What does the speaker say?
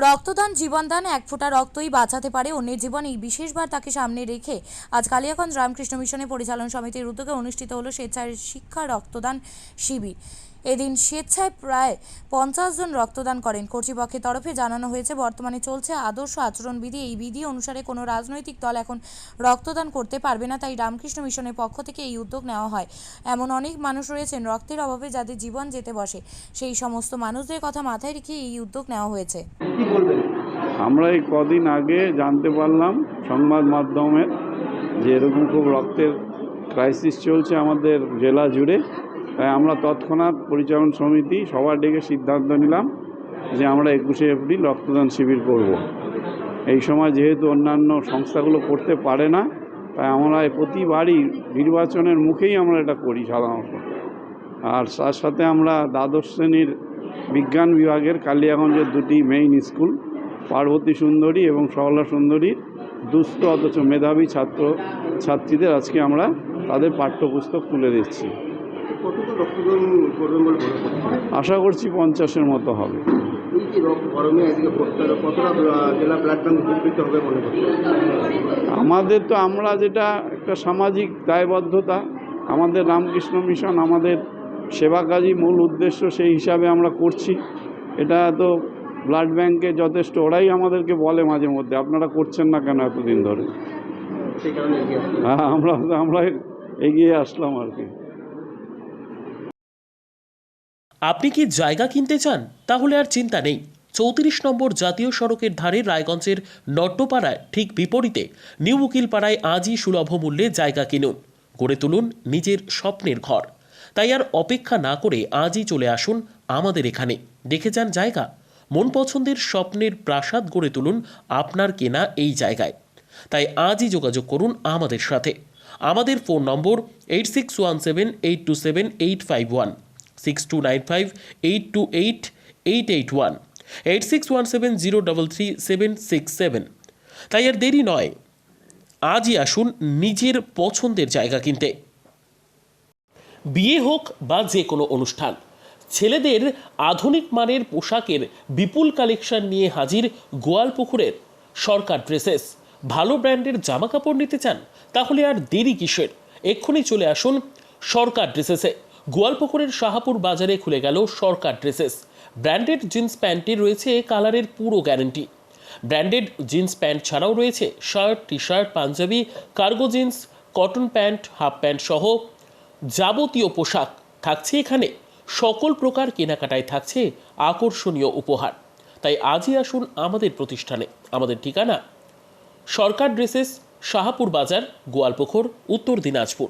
রক্তদান জীবনদান, এক ফোঁটা রক্তই বাঁচাতে পারে অন্যের জীবন। এই বিশেষবার তাকে সামনে রেখে আজ কালিয়াগঞ্জ রামকৃষ্ণ মিশনের পরিচালন সমিতির উদ্যোগে অনুষ্ঠিত হলো স্বেচ্ছায় শিক্ষা রক্তদান শিবির। এদিন স্বেচ্ছায় প্রায় 50 জন রক্তদান করেন। কর্তৃপক্ষের তরফে জানানো হয়েছে, বর্তমানে চলছে আদর্শ আচরণবিধি। এই বিধি অনুসারে কোনো রাজনৈতিক দল এখন রক্তদান করতে পারবে না, তাই রামকৃষ্ণ মিশনের পক্ষ থেকে এই উদ্যোগ নেওয়া হয়। এমন অনেক মানুষ রয়েছেন রক্তের অভাবে যাদের জীবন যেতে বসে, সেই সমস্ত মানুষদের কথা মাথায় রেখে এই উদ্যোগ নেওয়া হয়েছে। কি বলবেন? আমরা এই কদিন আগে জানতে পারলাম সংবাদ মাধ্যমের যে এরকম খুব রক্তের ক্রাইসিস চলছে আমাদের জেলা জুড়ে। তাই আমরা তৎক্ষণাৎ পরিচালন সমিতি সবার ডেকে সিদ্ধান্ত নিলাম যে আমরা 21শে এপ্রিল রক্তদান শিবির করব। এই সময় যেহেতু অন্যান্য সংস্থাগুলো করতে পারে না, তাই আমরা প্রতিবারই নির্বাচনের মুখেই আমরা এটা করি সাধারণত। আর তার সাথে আমরা দ্বাদশ শ্রেণীর বিজ্ঞান বিভাগের কালিয়াগঞ্জের দুটি মেইন স্কুল, পার্বতী সুন্দরী এবং সরলা সুন্দরীর দুস্থ অথচ মেধাবী ছাত্র ছাত্রীদের আজকে আমরা তাদের পাঠ্যপুস্তক তুলে দিচ্ছি। কতটা রক্তদান করবেন বলে মনে করছেন? আশা করছি 50-এর মতো হবে। এই যে গরমে আজকে কতটা জেলা ব্লাড ব্যাংক উপকৃত হবে মনে করছেন? আমরা যেটা একটা সামাজিক দায়বদ্ধতা, আমাদের রামকৃষ্ণ মিশন আমাদের সেবা কাজই মূল উদ্দেশ্য, সেই হিসাবে আমরা করছি। এটা তো ব্লাড ব্যাংকে যথেষ্ট, ওরাই আমাদেরকে বলে মাঝে মধ্যে আপনারা করছেন না কেন এতদিন ধরে। সেই কারণে এগিয়ে আসছেন। হ্যাঁ, আমরা এগিয়ে আসলাম আর কি। আপনি কি জায়গা কিনতে চান? তাহলে আর চিন্তা নেই। 34 নম্বর জাতীয় সড়কের ধারে রায়গঞ্জের নট্টপাড়ায় ঠিক বিপরীতে নিউ উকিলপাড়ায় আজই সুলভ মূল্যে জায়গা কিনুন, গড়ে তুলুন নিজের স্বপ্নের ঘর। তাই আর অপেক্ষা না করে আজই চলে আসুন আমাদের এখানে, দেখে যান জায়গা। মন পছন্দের স্বপ্নের প্রাসাদ গড়ে তুলুন আপনার কেনা এই জায়গায়। তাই আজই যোগাযোগ করুন আমাদের সাথে। আমাদের ফোন নম্বর 8617827851, 6295828881, 8617033767। তাই আর দেরি নয়, আজই আসুন নিজের পছন্দের জায়গা কিনতে। বিয়ে হোক বা যে কোনো অনুষ্ঠান, ছেলেদের আধুনিক মানের পোশাকের বিপুল কালেকশন নিয়ে হাজির গোয়ালপুকুরের সরকার ড্রেসেস। ভালো ব্র্যান্ডের জামা কাপড় নিতে চান? তাহলে আর দেরি কিসের? এক্ষুনি চলে আসুন সরকার ড্রেসেসে। গোয়ালপুকুরের শাহাপুর বাজারে খুলে গেল সরকার ড্রেসেস। ব্র্যান্ডেড জিন্স প্যান্টে রয়েছে কালারের পুরো গ্যারান্টি। ব্র্যান্ডেড জিন্স প্যান্ট ছাড়াও রয়েছে শার্ট, টি শার্ট, পাঞ্জাবি, cargo jeans, cotton pant, half pant সহ যাবতীয় পোশাক থাকছে এখানে। সকল প্রকার কেনাকাটায় থাকছে আকর্ষণীয় উপহার। তাই আজই আসুন আমাদের প্রতিষ্ঠানে। আমাদের ঠিকানা সরকার ড্রেসেস, শাহাপুর বাজার, গোয়ালপুকুর, উত্তর দিনাজপুর।